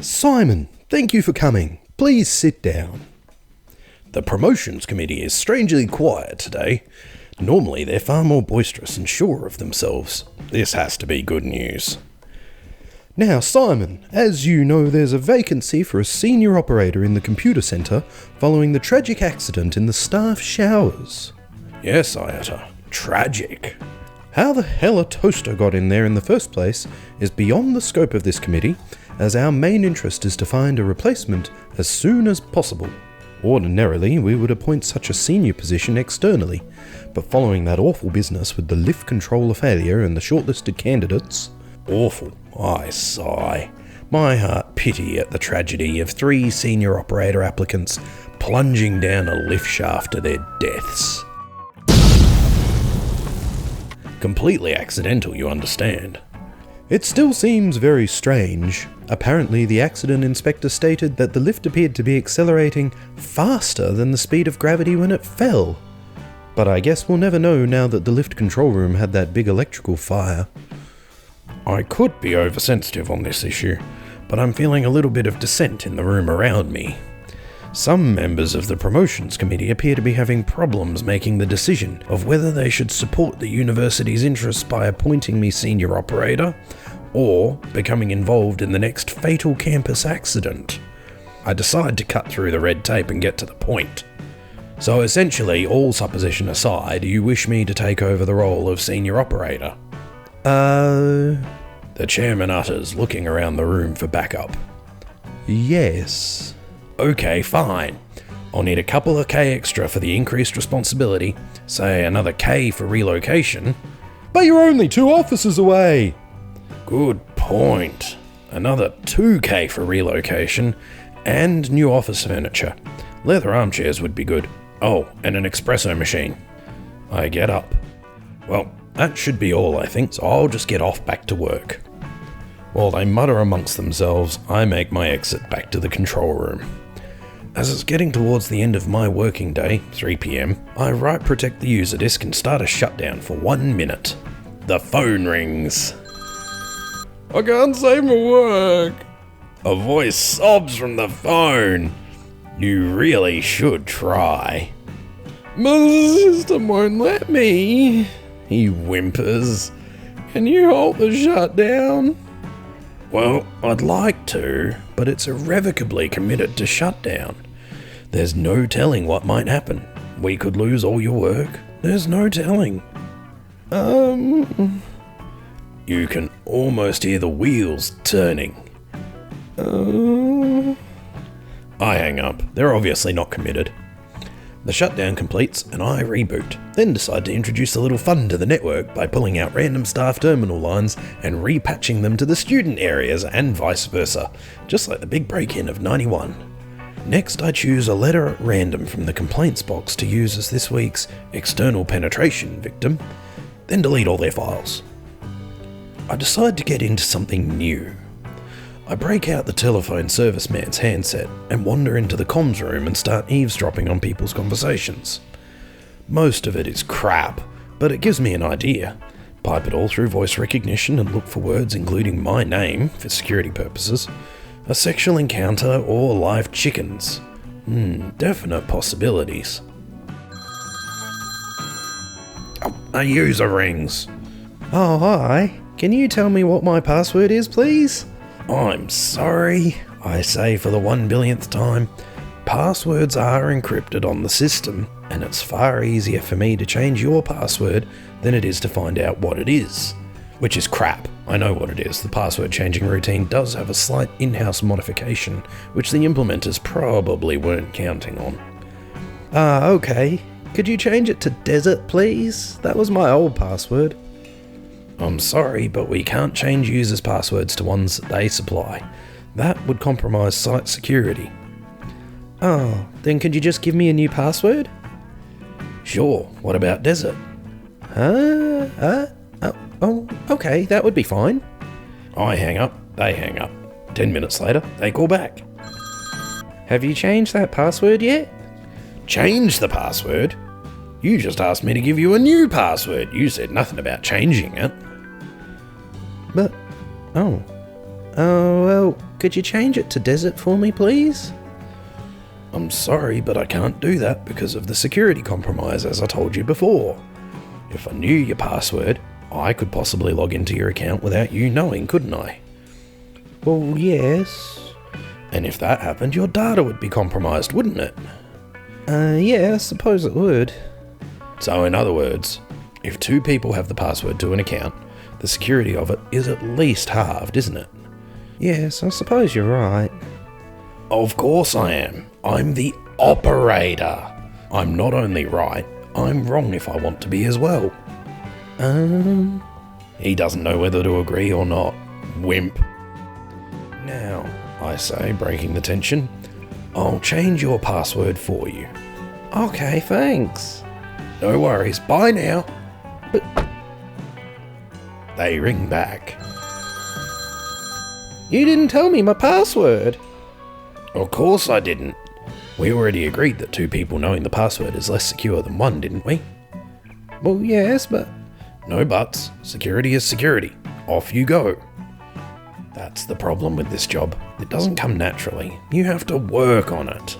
Simon, thank you for coming. Please sit down. The promotions committee is strangely quiet today. Normally they're far more boisterous and sure of themselves. This has to be good news. Now, Simon, as you know, there's a vacancy for a senior operator in the computer centre following the tragic accident in the staff showers. Yes, Ayata. Tragic. How the hell a toaster got in there in the first place is beyond the scope of this committee, as our main interest is to find a replacement as soon as possible. Ordinarily, we would appoint such a senior position externally, but following that awful business with the lift controller failure and the shortlisted candidates... Awful, I sigh. My heart pity at the tragedy of 3 senior operator applicants plunging down a lift shaft to their deaths. Completely accidental, you understand. It still seems very strange. Apparently, the accident inspector stated that the lift appeared to be accelerating faster than the speed of gravity when it fell. But I guess we'll never know now that the lift control room had that big electrical fire. I could be oversensitive on this issue, but I'm feeling a little bit of dissent in the room around me. Some members of the promotions committee appear to be having problems making the decision of whether they should support the university's interests by appointing me senior operator or becoming involved in the next fatal campus accident. I decide to cut through the red tape and get to the point. So essentially, all supposition aside, you wish me to take over the role of senior operator? The chairman utters, looking around the room for backup. Yes. Okay, fine. I'll need a couple of K extra for the increased responsibility, say another K for relocation. But you're only 2 offices away! Good point. Another 2K for relocation, and new office furniture. Leather armchairs would be good. Oh, and an espresso machine. I get up. Well, that should be all, I think, so I'll just get off back to work. While they mutter amongst themselves, I make my exit back to the control room. As it's getting towards the end of my working day, 3 PM, I right protect the user disk and start a shutdown for 1 minute. The phone rings. I can't save my work. A voice sobs from the phone. You really should try. But the system won't let me, he whimpers. Can you halt the shutdown? Well, I'd like to, but it's irrevocably committed to shutdown. There's no telling what might happen. We could lose all your work. There's no telling. You can almost hear the wheels turning. I hang up. They're obviously not committed. The shutdown completes and I reboot, then decide to introduce a little fun to the network by pulling out random staff terminal lines and repatching them to the student areas and vice versa, just like the big break-in of 91. Next, I choose a letter at random from the complaints box to use as this week's external penetration victim, then delete all their files. I decide to get into something new. I break out the telephone serviceman's handset and wander into the comms room and start eavesdropping on people's conversations. Most of it is crap, but it gives me an idea. Pipe it all through voice recognition and look for words including my name for security purposes, a sexual encounter, or live chickens. Definite possibilities. A user rings. Oh, hi. Can you tell me what my password is, please? I'm sorry, I say for the 1 billionth time. Passwords are encrypted on the system, and it's far easier for me to change your password than it is to find out what it is. Which is crap. I know what it is. The password changing routine does have a slight in-house modification, which the implementers probably weren't counting on. Okay. Could you change it to Desert, please? That was my old password. I'm sorry, but we can't change users' passwords to ones that they supply. That would compromise site security. Oh, then could you just give me a new password? Sure, what about Desert? Okay, that would be fine. I hang up, they hang up. 10 minutes later, they call back. Have you changed that password yet? Change the password? You just asked me to give you a new password. You said nothing about changing it. But, well, Could you change it to desert for me, please? I'm sorry, but I can't do that because of the security compromise, as I told you before. If I knew your password, I could possibly log into your account without you knowing, couldn't I? Well, yes. And if that happened, your data would be compromised, wouldn't it? Yeah, I suppose it would. So in other words, if 2 people have the password to an account, the security of it is at least halved, isn't it? Yes, I suppose you're right. Of course I am. I'm the operator. I'm not only right, I'm wrong if I want to be as well. He doesn't know whether to agree or not. Wimp. Now, I say, breaking the tension, I'll change your password for you. Okay, thanks. No worries, bye now. But They ring back. you didn't tell me my password. Of course I didn't. We already agreed that 2 people knowing the password is less secure than 1, didn't we? Well, yes, but... No buts. Security is security. Off you go. That's the problem with this job. It doesn't come naturally. You have to work on it.